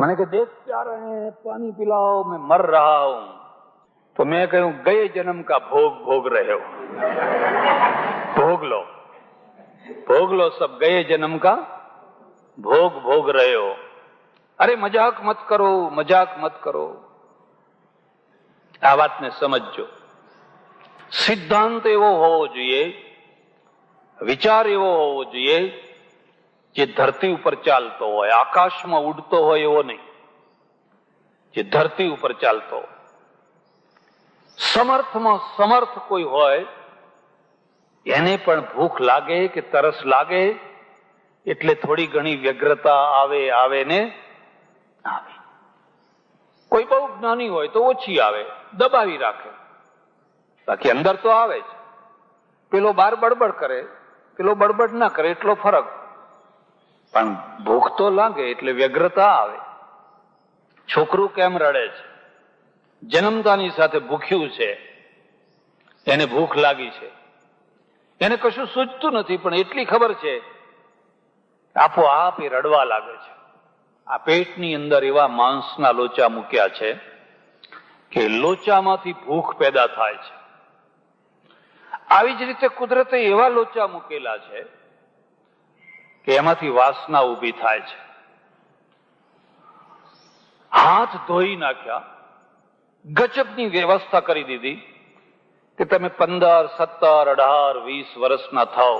मैंने कहा देख प्यारे हैं, पानी पिलाओ, मैं मर रहा हूं। तो मैं कहूं गए जन्म का भोग भोग रहे हो, भोग लो, भोग लो, सब गए जन्म का भोग भोग रहे हो। अरे मजाक मत करो, मजाक मत करो। આ વાતને સમજજો. સિદ્ધાંત એવો હોવો જોઈએ, વિચાર એવો હોવો જોઈએ જે ધરતી ઉપર ચાલતો હોય, આકાશમાં ઉડતો હોય એવો નહીં, જે ધરતી ઉપર ચાલતો હોય. સમર્થમાં સમર્થ કોઈ હોય એને પણ ભૂખ લાગે કે તરસ લાગે એટલે થોડી ઘણી વ્યગ્રતા આવે ને આવે. કોઈ બહુ જ્ઞાની હોય તો ઓછી આવે, દબાવી રાખે, બાકી અંદર તો આવે જ. પેલો બાર બડબડ કરે, પેલો બડબડ ના કરે, એટલો ફરક. પણ ભૂખ તો લાગે એટલે વ્યગ્રતા આવે. છોકરું કેમ રડે છે? જન્મતાની સાથે ભૂખ્યું છે, એને ભૂખ લાગી છે, એને કશું સૂચતું નથી, પણ એટલી ખબર છે આપોઆપ એ રડવા લાગે છે. આ પેટની અંદર એવા માંસના લોચા મૂક્યા છે કે લોચામાંથી ભૂખ પેદા થાય છે. આવી જ રીતે કુદરતે એવા લોચા મૂકેલા છે કે એમાંથી વાસના ઊભી થાય છે. હાથ ધોઈ નાખ્યા, ગજબની વ્યવસ્થા કરી દીધી કે તમે 15, 17, 18, 20 વર્ષના થાવ,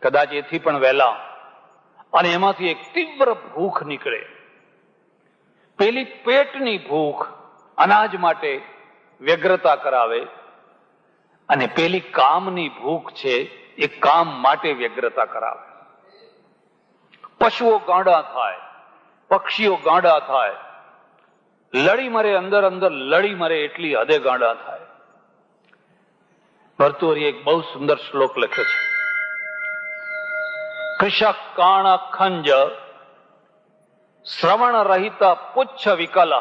કદાચ એથી પણ વહેલા, અને એમાંથી એક તીવ્ર ભૂખ નીકળે. પેલી પેટની ભૂખ અનાજ માટે વ્યગ્રતા કરાવે, અને પેલી કામની ભૂખ છે એ કામ માટે વ્યગ્રતા કરાવે. પશુઓ ગાંડા થાય, પક્ષીઓ ગાંડા થાય, લડી મરે, અંદર અંદર લડી મરે, એટલી હદે ગાંડા થાય. ભર્તુહરિએ એક બહુ સુંદર શ્લોક લખ્યો છે. કૃષક કાણ ખંજ શ્રવણ રહિત પુચ્છ વિકલ.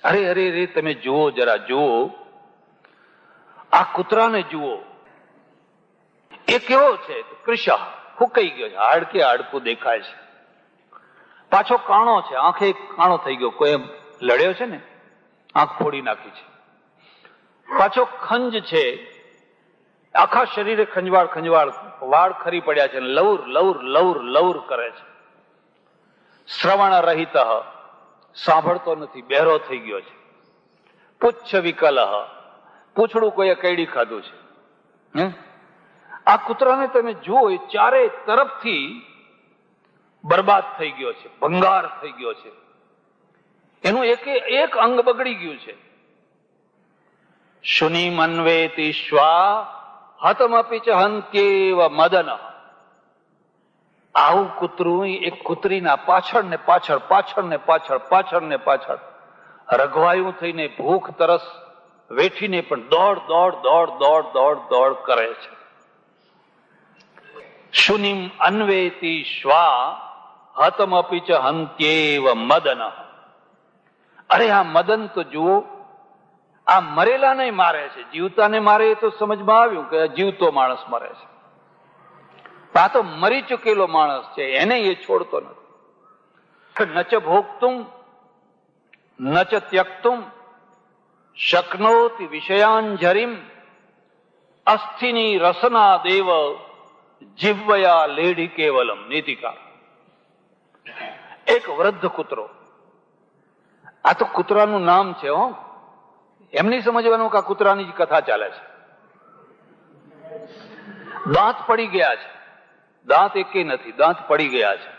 અરે અરે રે, તમે જુઓ, જરા જુઓ, આ કૂતરાને જુઓ. એ કેવો છે? કૃષક ફૂંકાઈ ગયો છે, હાડકે હાડકું દેખાય છે, પાછો કાણો છે, આંખે કાણો થઈ ગયો, કોઈ લડ્યો છે ને, આંખ ફોડી નાખી છે. પાછો ખંજ છે, આખા શરીરે ખંજવાળ ખંજવાળ, વાળ ખરી પડ્યા છે, લૌર લૌર લૌર લૌર કરે છે. શ્રવણ રહિત, સાંભળતો નથી, બહેરો થઈ ગયો છે. પુચ્છ વિકલ, પૂછડું કોઈએ કઈડી ખાધું છે. આ કૂતરાને તમે જુઓ, એ ચારે તરફથી બરબાદ થઈ ગયો છે, ભંગાર થઈ ગયો છે, એનું એક અંગ બગડી ગયું છે. શુનિ મન્વેતિ શ્વા હતમપી ચ હંત્યેવ મદન. આવું કૂતરું એક કૂતરીના પાછળ ને પાછળ, પાછળ ને પાછળ, પાછળ ને પાછળ રઘવાયું થઈને ભૂખ તરસ વેઠીને પણ દોડ દોડ દોડ દોડ દોડ દોડ કરે છે. શુનિમ અન્વેતિ શ્વા હતમપી ચ હંત્યેવ મદન. અરે આ મદન તો જુઓ, આ મરેલાને મારે છે, જીવતાને મારે તો સમજમાં આવ્યું કે જીવતો માણસ મરે છે. આ તો મરી ચૂકેલો માણસ છે, એને એ છોડતો નથી. નચ ભોગતું નચ ત્યક્તું શક્નોતિ વિષયાંજરીમ અસ્થિની રસના દેવ જીવયા લેઢી કેવલમ. નીતિકાર. એક વૃદ્ધ કૂતરો, આ તો કૂતરાનું નામ છે હો, એમની સમજવાનું કે આ કૂતરાની જ કથા ચાલે છે. દાંત પડી ગયા છે, દાંત એકે નથી, દાંત પડી ગયા છે.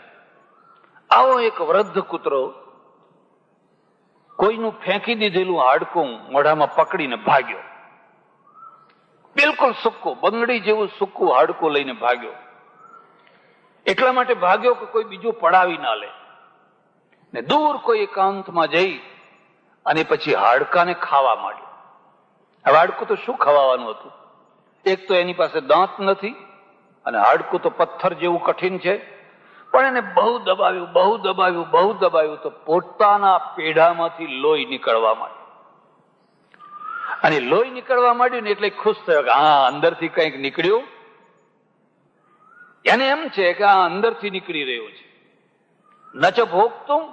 આવો એક વૃદ્ધ કૂતરો કોઈનું ફેંકી દીધેલું હાડકું મોઢામાં પકડીને ભાગ્યો. બિલકુલ સૂકું, બંગડી જેવું સૂકું હાડકું લઈને ભાગ્યો. એટલા માટે ભાગ્યો કે કોઈ બીજું પડાવી ના લે, ને દૂર કોઈ એકાંતમાં જઈ અને પછી હાડકાને ખાવા માંડ્યું. હવે હાડકું તો શું ખવાવાનું હતું? એક તો એની પાસે દાંત નથી, અને હાડકું તો પથ્થર જેવું કઠિન છે. પણ એને બહુ દબાવ્યું, બહુ દબાવ્યું, બહુ દબાવ્યું, તો પોતાના પેઢામાંથી લોહી નીકળવા માંડ્યું. અને લોહી નીકળવા માંડ્યું ને એટલે ખુશ થયો કે હા, અંદરથી કંઈક નીકળ્યું. એને એમ છે કે આ અંદરથી નીકળી રહ્યું છે. ન ચ ભોક્તુમ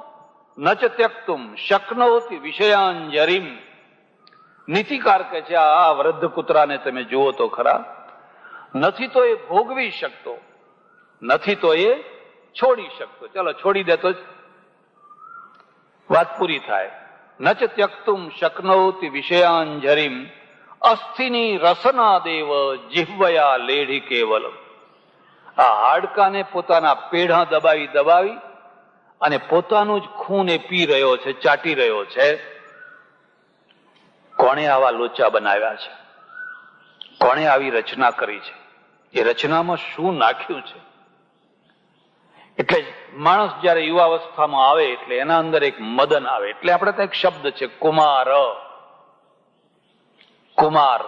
ન ચ ત્યક્તુમ શક્નોતિ વિષયાંજરીમ. નીતિકાર કે છે આ વૃદ્ધ કૂતરાને તમે જુઓ તો ખરા, નથી તો એ ભોગવી શકતો, નથી તો એ છોડી શકતો. ચાલો છોડી દેતો જ વાત પૂરી થાય. ન ચ ત્યક્તુમ શક્નોતિ વિષયાંજરીમ અસ્થિની રસના દેવ જીહ્વયા લેઢી કેવલ. આ હાડકાને પોતાના પેઢા દબાવી દબાવી અને પોતાનું જ ખૂન એ પી રહ્યો છે, ચાટી રહ્યો છે. કોણે આવા લોચા બનાવ્યા છે? કોણે આવી રચના કરી છે? એ રચનામાં શું નાખ્યું છે? એટલે માણસ જયારે યુવાવસ્થામાં આવે એટલે એના અંદર એક મદન આવે. એટલે આપણે ત્યાં એક શબ્દ છે કુમાર. કુમાર,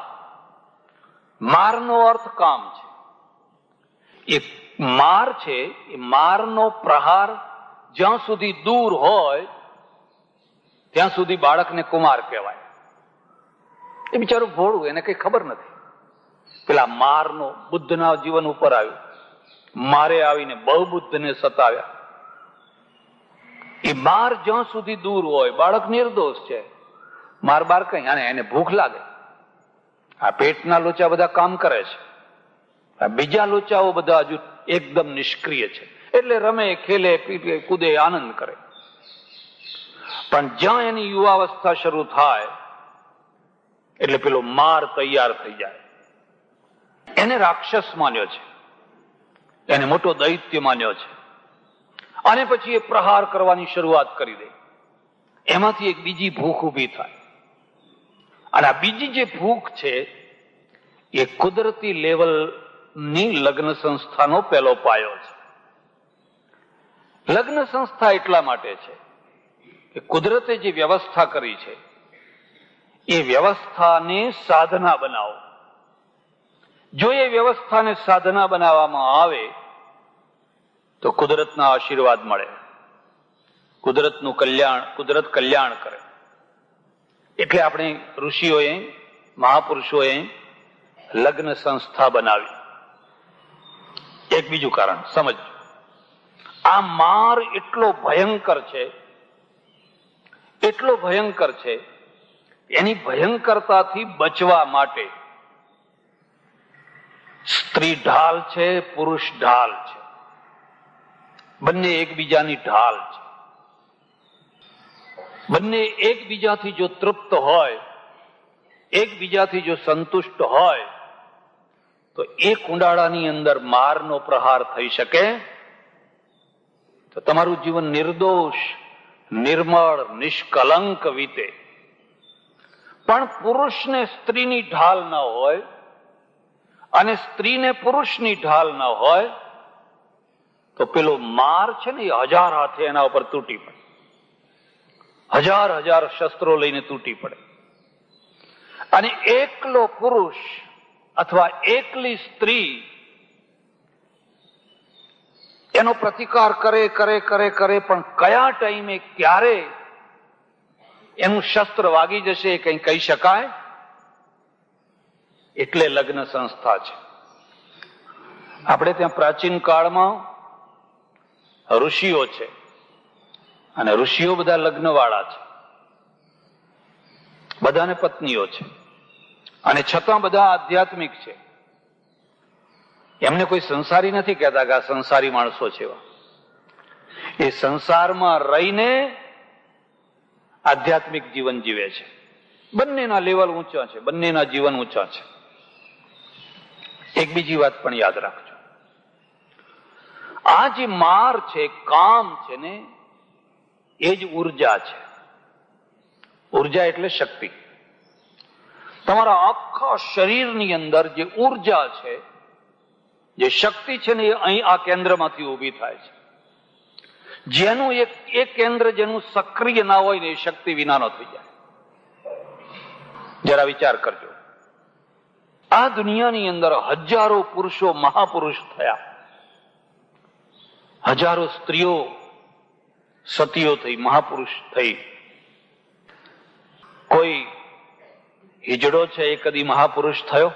મારનો અર્થ કામ છે. એ માર છે, એ મારનો પ્રહાર જ્યાં સુધી દૂર હોય ત્યાં સુધી બાળકને કુમાર કહેવાય. એ બિચારું ભોળું, એને કઈ ખબર નથી. પેલા મારનો બુદ્ધના જીવન ઉપર આવ્યું, મારે આવીને બહુ બુદ્ધને સતાવ્યા. એ માર જ્યાં સુધી દૂર હોય બાળક નિર્દોષ છે. માર બાર કઈ, અને એને ભૂખ લાગે. આ પેટના લોચા બધા કામ કરે છે, આ બીજા લોચાઓ બધા હજુ એકદમ નિષ્ક્રિય છે. એટલે રમે, ખેલે, પીટે, કૂદે, આનંદ કરે. પણ જ્યાં એની યુવાવસ્થા શરૂ થાય એટલે પેલો માર તૈયાર થઈ જાય. એને રાક્ષસ માન્યો છે, એને મોટો દૈત્ય માન્યો છે, અને પછી એ પ્રહાર કરવાની શરૂઆત કરી દે. એમાંથી એક બીજી ભૂખ ઊભી થાય. અને આ બીજી જે ભૂખ છે એ કુદરતી લેવલની લગ્ન સંસ્થાનો પહેલો પાયો છે. લગ્ન સંસ્થા એટલા માટે છે કે કુદરતે જે વ્યવસ્થા કરી છે એ વ્યવસ્થાને સાધના બનાવો. જો એ વ્યવસ્થાને સાધના બનાવવામાં આવે તો કુદરતના આશીર્વાદ મળે, કુદરતનું કલ્યાણ, કુદરત કલ્યાણ કરે. એટલે આપણે ઋષિઓએ, મહાપુરુષોએ લગ્ન સંસ્થા બનાવી. એક બીજું કારણ સમજો. આ માર એટલો ભયંકર છે, એટલો ભયંકર છે, એની ભયંકરતાથી બચવા માટે સ્ત્રી ઢાલ છે, પુરુષ ઢાલ છે. બંને એકબીજાની ઢાલ છે. બંને એકબીજાથી જો તૃપ્ત હોય, એકબીજાથી જો સંતુષ્ટ હોય તો એ કુંડાળાની અંદર મારનો પ્રહાર થઈ શકે તો તમારું જીવન નિર્દોષ, નિર્મળ, નિષ્કલંક વીતે. પણ પુરુષને સ્ત્રીની ઢાલ ન હોય અને સ્ત્રીને પુરુષની ઢાલ ન હોય તો પેલો માર છે ને એ હજાર હાથે એના ઉપર તૂટી પડે, હજાર હજાર શસ્ત્રો લઈને તૂટી પડે. અને એકલો પુરુષ અથવા એકલી સ્ત્રી એનો પ્રતિકાર કરે કરે કરે કરે પણ કયા ટાઈમે ક્યારે એનું શસ્ત્ર વાગી જશે એ કઈ કહી શકાય. એટલે લગ્ન સંસ્થા છે. આપણે ત્યાં પ્રાચીન કાળમાં ઋષિઓ છે અને ઋષિઓ બધા લગ્ન વાળા છે, બધાને પત્નીઓ છે અને છતાં બધા આધ્યાત્મિક છે. એમને કોઈ સંસારી નથી કહેતા કે આ સંસારી માણસો છે. એ સંસારમાં રહીને આધ્યાત્મિક જીવન જીવે છે. બંનેના લેવલ ઊંચા છે, બંનેના જીવન ઊંચા છે. એક બીજી વાત પણ યાદ રાખજો. આ જે માર છે, કામ છે ને, એ જ ઉર્જા છે. ઉર્જા એટલે શક્તિ. તમારા આખા શરીરની અંદર જે ઉર્જા છે, જે શક્તિ છે ને, એ અહીં આ કેન્દ્રમાંથી ઊભી થાય છે. જેનું એક કેન્દ્ર જેનું સક્રિય ના હોય ને એ શક્તિ વિનાનો થઈ જાય. જરા વિચાર કરજો. આ દુનિયાની અંદર હજારો પુરુષો મહાપુરુષ થયા, હજારો સ્ત્રીઓ સતીઓ થઈ, મહાપુરુષ થઈ. કોઈ હિજડો છે એ કદી મહાપુરુષ થયો?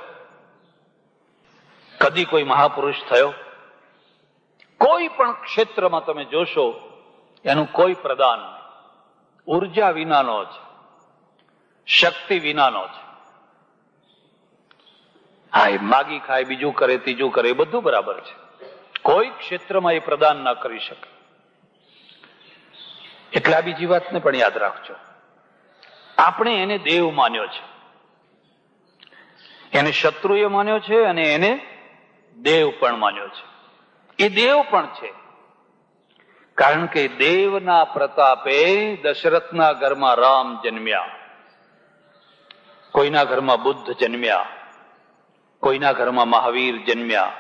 કદી કોઈ મહાપુરુષ થયો? કોઈ પણ ક્ષેત્રમાં તમે જોશો એનું કોઈ પ્રદાન નહીં. ઉર્જા વિનાનો છે, શક્તિ વિનાનો છે. હા, એ માગી ખાય, બીજું કરે, ત્રીજું કરે, એ બધું બરાબર છે. કોઈ ક્ષેત્રમાં એ પ્રદાન ના કરી શકે. એટલે આ બીજી વાતને પણ યાદ રાખજો. આપણે એને દેવ માન્યો છે, એને શત્રુએ માન્યો છે અને એને દેવ પણ માન્યો છે. એ દેવ પણ છે કારણ કે દેવના પ્રતાપે દશરથના ઘરમાં રામ જન્મ્યા, કોઈના ઘરમાં બુદ્ધ જન્મ્યા, કોઈના ઘરમાં મહાવીર જન્મ્યા,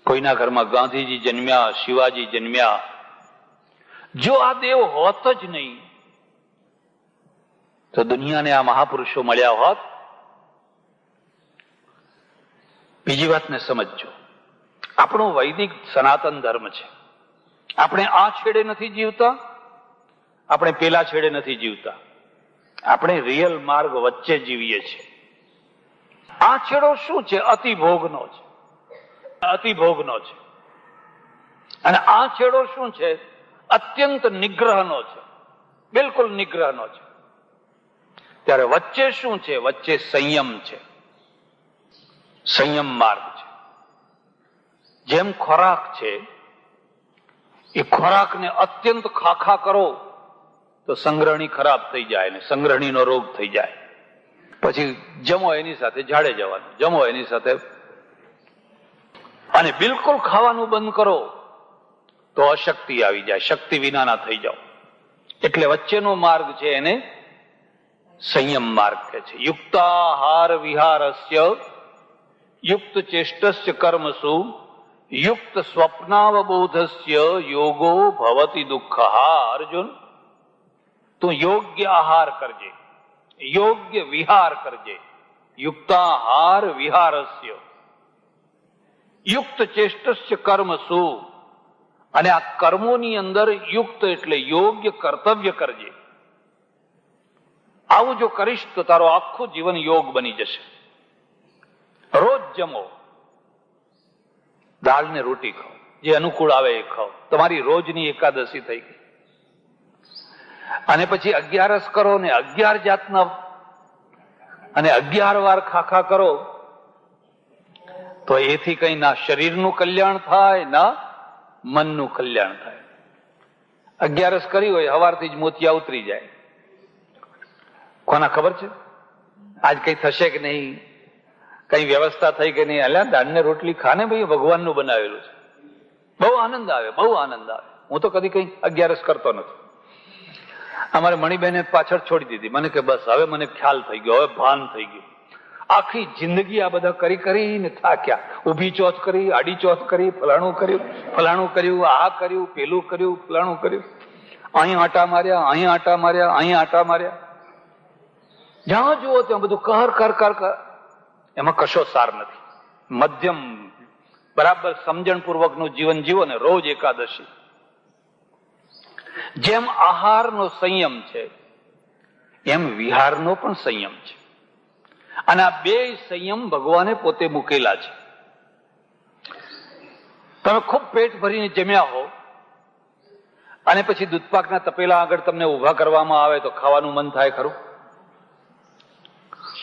કોઈના ઘરમાં ગાંધીજી જન્મ્યા, શિવાજી જન્મ્યા. જો આ દેવ હોત જ નહીં તો દુનિયાને આ મહાપુરુષો મળ્યા હોત. બીજી વાતને સમજજો. આપણો વૈદિક સનાતન ધર્મ છે. આપણે આ છેડે નથી જીવતા, આપણે પેલા છેડે નથી જીવતા. આપણે રિયલ માર્ગ વચ્ચે જીવીએ છીએ. આ છેડો શું છે? અતિભોગનો છે, અતિભોગનો છે. અને આ છેડો શું છે? અત્યંત નિગ્રહનો છે, બિલકુલ નિગ્રહનો છે. ત્યારે વચ્ચે શું છે? વચ્ચે સંયમ છે, સંયમ માર્ગ છે. જેમ ખોરાક છે, એ ખોરાકને અત્યંત ખાખા કરો તો સંગ્રહણી ખરાબ થઈ જાય ને સંગ્રહણીનો રોગ થઈ જાય. પછી જમો એની સાથે ઝાડે જવાનું, જમો એની સાથે. અને બિલકુલ ખાવાનું બંધ કરો તો અશક્તિ આવી જાય, શક્તિ વિનાના થઈ જાઓ. એટલે વચ્ચેનો માર્ગ છે એને સંયમ માર્ગ કહે છે. યુક્તાહાર વિહારસ્ય યુક્ત ચેષ્ટસ્ય કર્મસુ યુક્ત સ્વપ્નાવબોધસ્ય યોગો ભવતિ દુઃખઃ. અર્જુન, તું યોગ્ય આહાર કરજે, યોગ્ય વિહાર કરજે. યુક્તાહાર વિહારસ્ય યુક્ત ચેષ્ટસ્ય કર્મસુ, અને આ કર્મોની અંદર યુક્ત એટલે યોગ્ય કર્તવ્ય કરજે. આવું જો કરીશ તો તારો આખું જીવન યોગ બની જશે. રોજ જમો, દાળ ને રોટી ખાઓ, જે અનુકૂળ આવે એ ખાઓ. તમારી રોજની એકાદશી થઈ ગઈ. અને પછી 11 કરો ને 11 જાતના અને 11 વાર ખાખા કરો તો એથી કઈ ના શરીરનું કલ્યાણ થાય ના મનનું કલ્યાણ થાય. 11 કરી હોય હવારથી જ મોતિયા ઉતરી જાય. કોના ખબર છે આજ કઈ થશે કે નહીં, કઈ વ્યવસ્થા થઈ કે નહીં? અલ્યા દાળ ને રોટલી ખાને ભાઈ, ભગવાનનું બનાવેલું છે. બહુ આનંદ આવે, બહુ આનંદ આવે. હું તો કદી કઈ 11 કરતો નથી. અમારે મણીબેને પાછળ છોડી દીધી. મને કે બસ હવે મને ખ્યાલ થઈ ગયો, હવે ભાન થઈ ગયું. આખી જિંદગી આ બધા કરી કરીને થાક્યા. ઊભી ચોથ કરી, આડી ચોથ કરી, ફલાણું કર્યું, ફલાણું કર્યું, આ કર્યું, પેલું કર્યું, ફલાણું કર્યું. અહીં આટા માર્યા, અહીં આટા માર્યા, અહીં આટા માર્યા. જ્યાં જુઓ ત્યાં બધું કર કર કર કર. એમાં કશો સાર નથી. મધ્યમ બરાબર સમજણપૂર્વકનું જીવન જીવો ને રોજ એકાદશી. જેમ આહારનો સંયમ છે એમ વિહારનો પણ સંયમ છે. અને આ બે સંયમ ભગવાને પોતે મૂકેલા છે. તમે ખૂબ પેટ ભરીને જમ્યા હો અને પછી દૂધપાકના તપેલા આગળ તમને ઉભા કરવામાં આવે તો ખાવાનું મન થાય ખરું?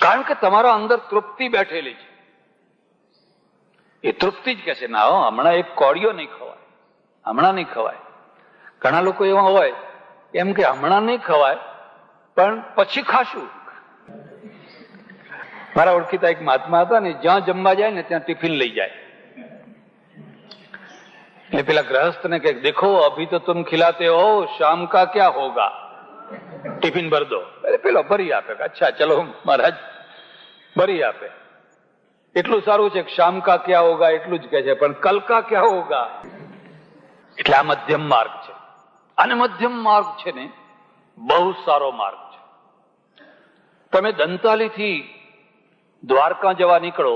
કારણ કે તમારા અંદર તૃપ્તિ બેઠેલી છે. એ તૃપ્તિ જ કે છે ના હમણાં એક કોળિયો નહીં ખવાય, હમણાં નહીં ખવાય. ઘણા લોકો એવા હોય એમ કે હમણાં નહીં ખવાય પણ પછી ખાશું. મારા ઓળખીતા એક મહાત્મા હતા ને, જ્યાં જમવા જાય ને ત્યાં ટિફિન લઈ જાય. એટલે પેલા ગ્રહસ્થ ને કે દેખો અભી તો તુમ ખિલાતે હો, શામ કા ક્યા હોગા, ટિફિન ભર દો. પેલો ભરી આપે. અચ્છા ચલો મહારાજ, ભરી આપે. એટલું સારું છે કે શામ કા ક્યા હોગા એટલું જ કે છે, પણ કલ કા ક્યા હોગા. એટલે આ મધ્યમ માર્ગ છે. અને મધ્યમ માર્ગ છે ને બહુ સારો માર્ગ છે. તમે દંતાલીથી દ્વારકા જવા નીકળો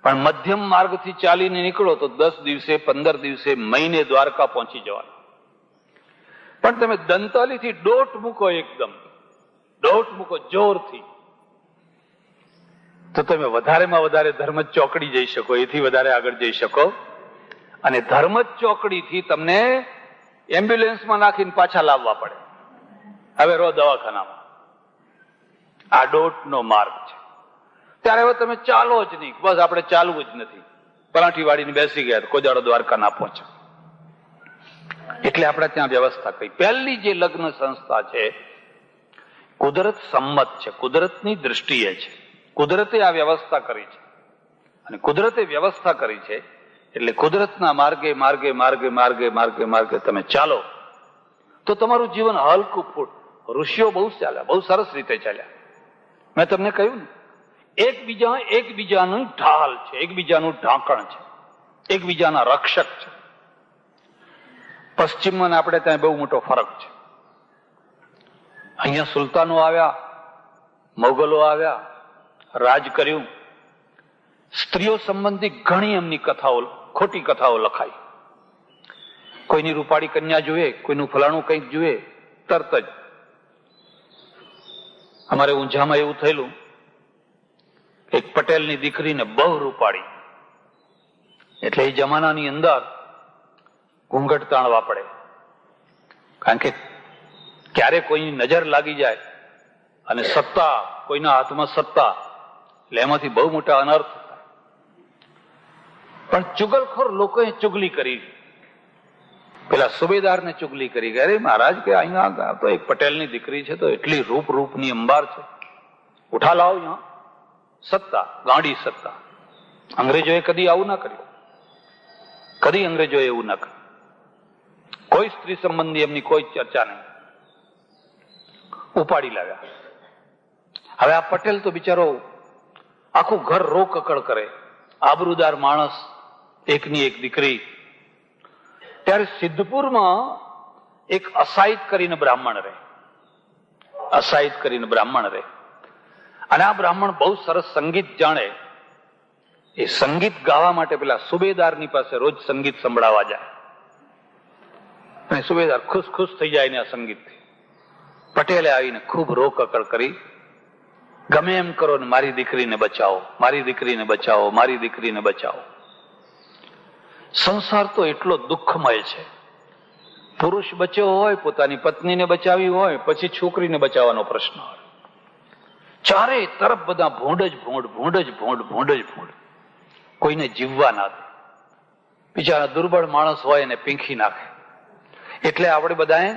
પણ મધ્યમ માર્ગથી ચાલીને નીકળો તો 10 દિવસે, 15 દિવસે, મહિને દ્વારકા પહોંચી જવાનું. પણ તમે દંતાલીથી દોટ મૂકો, એકદમ દોટ મૂકો જોરથી, તો તમે વધારેમાં વધારે ધર્મ ચોકડી જઈ શકો, એથી વધારે આગળ જઈ શકો. અને ધર્મ ચોકડીથી તમને એમ્બ્યુલન્સમાં નાખીને પાછા લાવવા પડે. હવે રો દવાખાનામાં. આ દોટનો માર્ગ છે. ત્યારે હવે તમે ચાલો જ નહીં, બસ આપણે ચાલવું જ નથી. પરાઠી વાળીને બેસી ગયા, કોઈ દાડો દ્વારકા ના પહોંચ્યા. એટલે આપણે ત્યાં વ્યવસ્થા કરી. પહેલી જે લગ્ન સંસ્થા છે કુદરત સંમત છે, કુદરતની દ્રષ્ટિએ છે. કુદરતે આ વ્યવસ્થા કરી છે, અને કુદરતે વ્યવસ્થા કરી છે એટલે કુદરતના માર્ગે માર્ગે માર્ગે માર્ગે માર્ગે માર્ગે તમે ચાલો તો તમારું જીવન હલકું ફૂટ. ઋષિઓ બહુ ચાલ્યા, બહુ સરસ રીતે ચાલ્યા. મેં તમને કહ્યું ને, એકબીજાનું ઢાલ છે, એકબીજાનું ઢાંકણ છે, એકબીજાના રક્ષક છે. પશ્ચિમમાં આપણે ત્યાં બહુ મોટો ફરક છે. અહીંયા સુલતાનો આવ્યા, મોગલો આવ્યા, રાજ કર્યું. સ્ત્રીઓ સંબંધી ઘણી એમની કથાઓ, ખોટી કથાઓ લખાઈ. કોઈની રૂપાળી કન્યા જોઈએ, કોઈનું ફલાણું કંઈક જોઈએ, તરત જ. અમારે ઊંઝામાં એવું થયેલું, એક પટેલની દીકરીને બહુ રૂપાળી, એટલે એ જમાનાની અંદર ઘૂંઘટ તાણવા પડે. કારણ કે ક્યારે કોઈની નજર લાગી જાય અને સત્તા, કોઈના હાથમાં સત્તા, એટલે એમાંથી બહુ મોટા અનર્થ થાય. પણ ચુગલખોર લોકોએ ચુગલી કરી. પેલા સુબેદારને ચુગલી કરી કે અરે મહારાજ કે અહીંયા તો એક પટેલની દીકરી છે તો એટલી રૂપની અંબાર છે, ઉઠા લાવો અહીંયા. સત્તા, ગાંડી સત્તા. અંગ્રેજોએ કદી આવું ના કર્યું, કદી અંગ્રેજોએ એવું ના કર્યું. કોઈ સ્ત્રી સંબંધી એમની કોઈ ચર્ચા નહીં. ઉપાડી લાવ્યા. હવે આ પટેલ તો બિચારો આખું ઘર રોકકળ કરે, આબરૂદાર માણસ, એકની એક દીકરી. ત્યારે સિદ્ધપુરમાં એક અસાહિત કરીને બ્રાહ્મણ રહે, અસાહિત કરીને બ્રાહ્મણ રહે. અને આ બ્રાહ્મણ બહુ સરસ સંગીત જાણે. એ સંગીત ગાવા માટે પેલા સુબેદારની પાસે રોજ સંગીત સંભળાવા જાય, અને સુબેદાર ખુશ થઈ જાય ને આ સંગીતથી. પટેલે આવીને ખૂબ રોકકળ કરી, ગમે એમ કરો ને મારી દીકરીને બચાવો, મારી દીકરીને બચાવો, મારી દીકરીને બચાવો. સંસાર તો એટલો દુઃખમય છે. પુરુષ બચ્યો હોય, પોતાની પત્નીને બચાવી હોય, પછી છોકરીને બચાવવાનો પ્રશ્ન હોય. ચારે તરફ બધા ભોંડ જ ભોંડ, ભોંડ જ ભોંડ, ભોંડ જ ભોંડ. કોઈને જીવવા ના દે. બિચારા દુર્બળ માણસ હોય એને પીંખી નાખે. એટલે આપણે બધાએ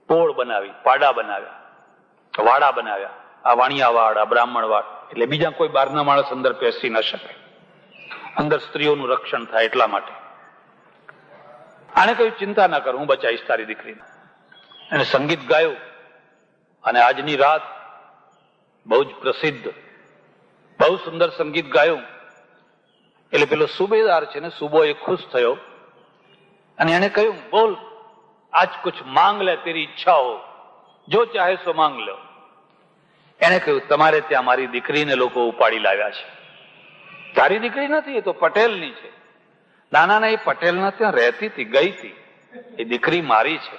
પોળ બનાવી, પાડા બનાવ્યા, વાડા બનાવ્યા. આ વાણિયા વાડ, આ બ્રાહ્મણ વાડ, એટલે બીજા કોઈ બહારના માણસ અંદર પેસી ન શકે. અંદર સ્ત્રીઓનું રક્ષણ થાય એટલા માટે. આને કહ્યું ચિંતા ના કર, હું બચાવીશ તારી દીકરીને. અને સંગીત ગાયું, અને આજની રાત બહુ જ પ્રસિદ્ધ, બહુ સુંદર સંગીત ગાયું. એટલે પેલો સુબેદાર છે ને, સુબો એ ખુશ થયો અને એને કહ્યું બોલ, આજ કુછ માંગ લે, તેરી ઈચ્છા હો, જો ચાહે સો માંગ લો. એને કહ્યું તમારે ત્યાં મારી દીકરીને લોકો ઉપાડી લાવ્યા છે. તારી દીકરી નથી, એ તો પટેલની છે. નાના એ પટેલના ત્યાં રહેતી હતી, ગઈ હતી. એ દીકરી મારી છે.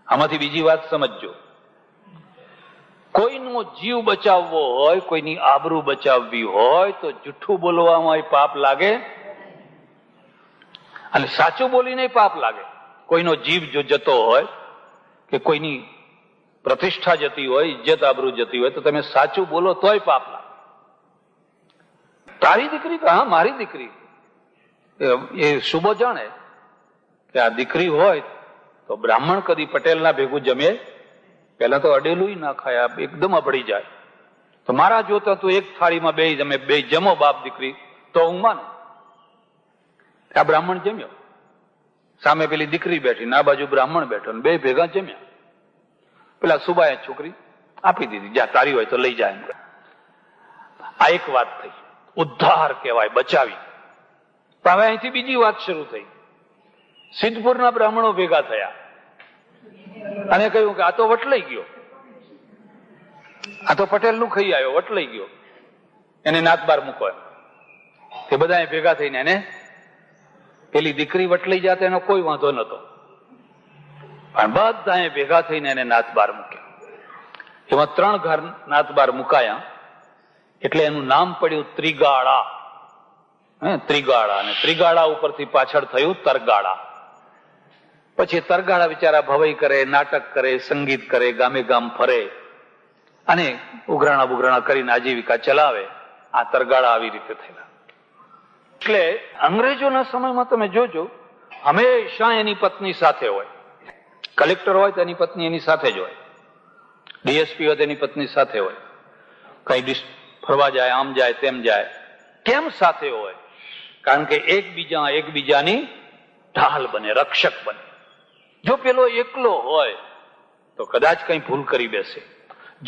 આમાંથી બીજી વાત સમજજો, કોઈનો જીવ બચાવવો હોય, કોઈની આબરૂ બચાવવી હોય તો જૂઠું બોલવામાં પાપ લાગે અને સાચું બોલીને પાપ લાગે. કોઈનો જીવ જો જતો હોય કે કોઈની પ્રતિષ્ઠા જતી હોય, ઇજ્જત આબરૂ જતી હોય, તો તમે સાચું બોલો તોય પાપ લાગે. તારી દીકરી, હા મારી દીકરી. એ શુભો જાણે કે આ દીકરી હોય તો બ્રાહ્મણ કદી પટેલના ભેગું જમે, પેલા તો અડેલું ના ખાય, એકદમ અબડી જાય. તો મારા જોતા તો એક થાળીમાં બે જમે, બે જમો બાપ દીકરી, તો હું માનું. આ બ્રાહ્મણ જમ્યો, સામે પેલી દીકરી બેઠી, આ બાજુ બ્રાહ્મણ બેઠો, બે ભેગા જમ્યા. પેલા સુબાએ છોકરી આપી દીધી, જ્યાં તારી હોય તો લઈ જાય. આ એક વાત થઈ, ઉદ્ધાર કહેવાય, બચાવી. હવે અહીંથી બીજી વાત શરૂ થઈ. સિદ્ધપુરના બ્રાહ્મણો ભેગા થયા અને કહ્યું કે આ તો વટલાઈ ગયો, આ તો પટેલ નું ખાઈ આવ્યો, વટલાઈ ગયો, એને નાત બાર મૂકો. તે બધા ભેગા થઈને એને, પેલી દીકરી વટલાઈ જાતે એનો કોઈ વાંધો નતો, પણ બધા ભેગા થઈને એને નાત બાર મૂક્યા. એમાં 3 ઘર નાત બાર મુકાયા, એટલે એનું નામ પડ્યું ત્રિગાળા. ત્રિગાળા, અને ત્રિગાળા ઉપરથી પાછળ થયું તરગાળા. પછી તરગાળા બિચારા ભવાઈ કરે, નાટક કરે, સંગીત કરે, ગામે ગામ ફરે અને ઉઘરાણા બુઘરાણા કરીને આજીવિકા ચલાવે. આ તરગાળા આવી રીતે થયેલા. એટલે અંગ્રેજોના સમયમાં તમે જોજો, હંમેશા એની પત્ની સાથે હોય. કલેક્ટર હોય તો એની પત્ની એની સાથે જ હોય, ડીએસપી હોય તો એની પત્ની સાથે હોય, કઈ ફરવા જાય, આમ જાય તેમ જાય. કેમ સાથે હોય? કારણ કે એકબીજાની ઢાલ બને, રક્ષક બને. જો પેલો એકલો હોય તો કદાચ કઈ ભૂલ કરી બેસે.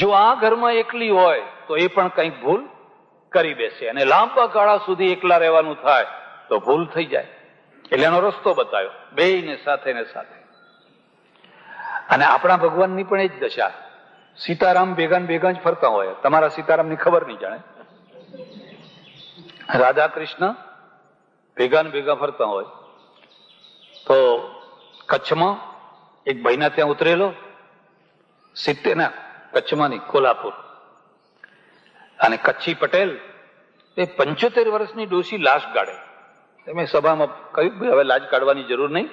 જો આ ઘરમાં એકલી હોય તો એ પણ કંઈક ભૂલ કરી બેસે અને લાંબા ગાળા સુધી એકલા રહેવાનું થાય તો ભૂલ થઈ જાય. એટલે એનો રસ્તો બતાવ્યો, બેયને સાથે ને સાથે. અને આપણા ભગવાનની પણ એ જ દશા. સીતારામ ભેગા ભેગા જ ફરતા હોય. તમારા સીતારામની ખબર નહીં જાણે. રાધા કૃષ્ણ ભેગા ને ભેગા ફરતા હોય. તો કચ્છમાં એક ભાઈના ત્યાં ઉતરેલો, 70 કચ્છમાં નહીં, કોલ્હાપુર. અને કચ્છી પટેલ એ 75 વર્ષની ડોશી લાશ કાઢે. મેં સભામાં કહ્યું હવે લાજ કાઢવાની જરૂર નહીં.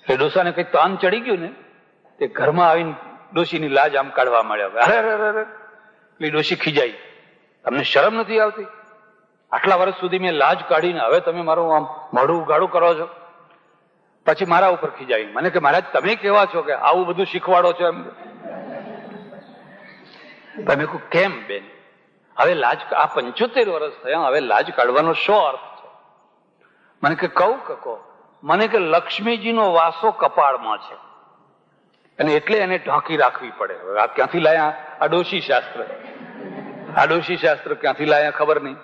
એ ડોસાને કઈ તાન ચડી ગયું ને, તે ઘરમાં આવીને ડોશીની લાજ આમ કાઢવા માંડ્યા. અરે એટલે ડોશી ખીજાઈ, તમને શરમ નથી આવતી? આટલા વર્ષ સુધી મેં લાજ કાઢીને હવે તમે મારું આમ મોઢું ઉઘાડું કરો છો? પછી મારા ઉપર ખીજાઈ, મને કે મહારાજ તમે કેવા છો કે આવું બધું શીખવાડો છો? એમ તમે કહું કેમ બેન, હવે લાજ આ 75 વર્ષ થયા, હવે લાજ કાઢવાનો શો અર્થ છે? મને કે કહું કહો. મને કે લક્ષ્મીજીનો વાસો કપાળમાં છે અને એટલે એને ઢાંકી રાખવી પડે. આ ક્યાંથી લાયા? આ ડોશી શાસ્ત્ર. આ ડોશી શાસ્ત્ર ક્યાંથી લાયા ખબર નહીં.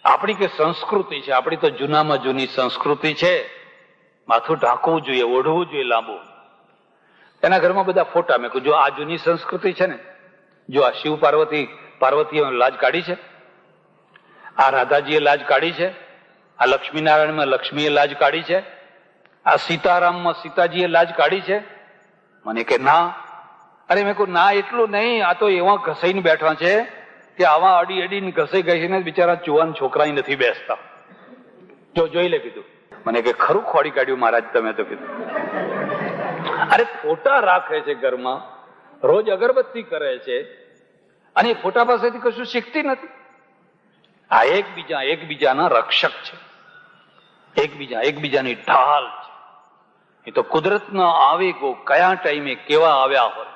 આપણી કે સંસ્કૃતિ છે, આપણી તો જૂનામાં જૂની સંસ્કૃતિ છે. માથું ઢાંકવું જોઈએ, ઓઢવું જોઈએ લાંબુ. એના ઘરમાં બધા ફોટા. મેં કહ્યું જો આ જૂની સંસ્કૃતિ છે ને, જો આ શિવ પાર્વતીએ લાજ કાઢી છે, આ રાધાજીએ લાજ કાઢી છે, આ લક્ષ્મીનારાયણમાં લક્ષ્મીએ લાજ કાઢી છે, આ સીતારામમાં સીતાજીએ લાજ કાઢી છે. મને કે ના. અરે મેં કહું ના એટલું નહીં, આ તો એવા ઘસાઈને બેઠા છે કે આવા અડી અડીને ઘસાઈને બિચારા જુવાન છોકરા નથી બેસતા. જો જોઈ લે કીધું. મને કે ખરું ખોડી કાઢ્યું મહારાજ તમે તો કીધું. અરે ફોટા રાખે છે ઘરમાં, રોજ અગરબત્તી કરે છે અને ફોટા પાસેથી કશું શીખતી નથી. આ એકબીજાના રક્ષક છે, એકબીજાની ઢાલ છે. એ તો કુદરતના આવેગો કયા ટાઈમે કેવા આવ્યા હોય.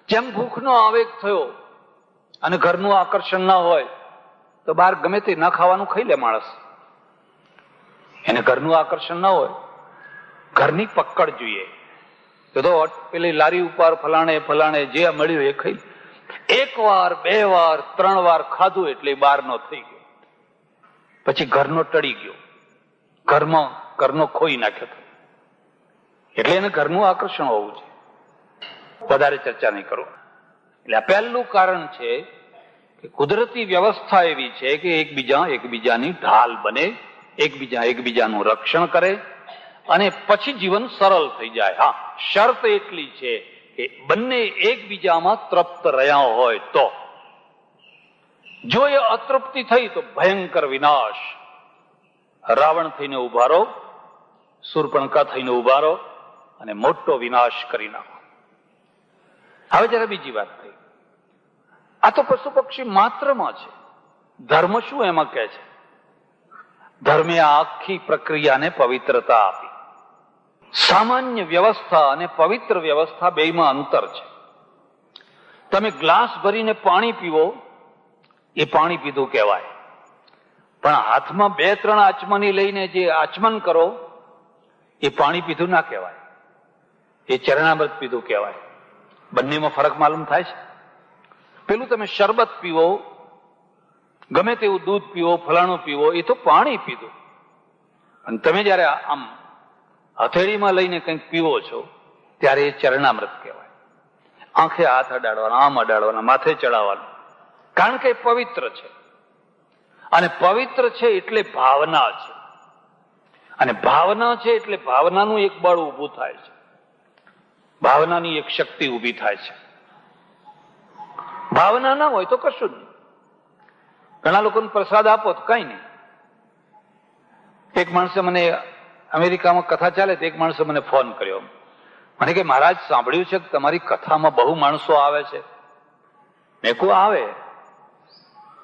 જેમ ભૂખનો આવેગ થયો અને ઘરનું આકર્ષણ ના હોય તો બહાર ગમે તે ના ખાવાનું ખાઈ લે માણસ. એને ઘરનું આકર્ષણ ના હોય, ઘરની પકડ જોઈએ તો પેલી લારી ઉપર ફલાણે જે મળ્યું એ ખાઈ. 1 વાર 2 વાર 3 વાર ખાધું એટલે બહારનો થઈ ગયો, પછી ઘરનો ટળી ગયો, ઘરનો ખોઈ નાખ્યો. એટલે એને ઘરનું આકર્ષણ હોવું છે. વધારે ચર્ચા નહીં કરું. એટલે આ પહેલું કારણ છે કે કુદરતી વ્યવસ્થા એવી છે કે એકબીજાની ઢાલ બને, એકબીજાનું રક્ષણ કરે અને પછી જીવન સરળ થઈ જાય. હા, શરત એટલી છે કે બંને એકબીજામાં તૃપ્ત રહ્યા હોય તો. જો એ અતૃપ્તિ થઈ તો ભયંકર વિનાશ. રાવણ થઈને ઉભા રહો, શૂર્પણખા થઈને ઉભા રહો અને મોટો વિનાશ કરી નાખો. હવે જરા બીજી વાત થઈ. આ તો પશુ પક્ષી માત્રમાં છે. ધર્મ શું એમાં કહે છે? ધર્મે આ આખી પ્રક્રિયાને પવિત્રતા આપી. સામાન્ય વ્યવસ્થા અને પવિત્ર વ્યવસ્થા બેયમાં અંતર છે. તમે ગ્લાસ ભરીને પાણી પીવો એ પાણી પીધું કહેવાય, પણ હાથમાં 2-3 આચમની લઈને જે આચમન કરો એ પાણી પીધું ના કહેવાય, એ ચરણામૃત પીધું કહેવાય. બંનેમાં ફરક માલુમ થાય છે. પેલું તમે શરબત પીવો, ગમે તેવું દૂધ પીવો, ફલાણું પીવો, એ તો પાણી પીધું. અને તમે જયારે આમ હથેળીમાં લઈને કંઈક પીવો છો ત્યારે એ ચરણામૃત કહેવાય. આંખે હાથ અડાડવાના, આમ અડાડવાના, માથે ચડાવવાના, કારણ કે પવિત્ર છે. અને પવિત્ર છે એટલે ભાવના છે, અને ભાવના છે એટલે ભાવનાનું એક બળ ઊભું થાય છે, ભાવનાની એક શક્તિ ઊભી થાય છે. ભાવના ના હોય તો કશું જ નહીં. ઘણા લોકોને પ્રસાદ આપો તો કઈ નહીં. એક માણસે મને અમેરિકામાં કથા ચાલે તો એક માણસે મને ફોન કર્યો. મને કે મહારાજ સાંભળ્યું છે કે તમારી કથામાં બહુ માણસો આવે છે. મેં કહું આવે,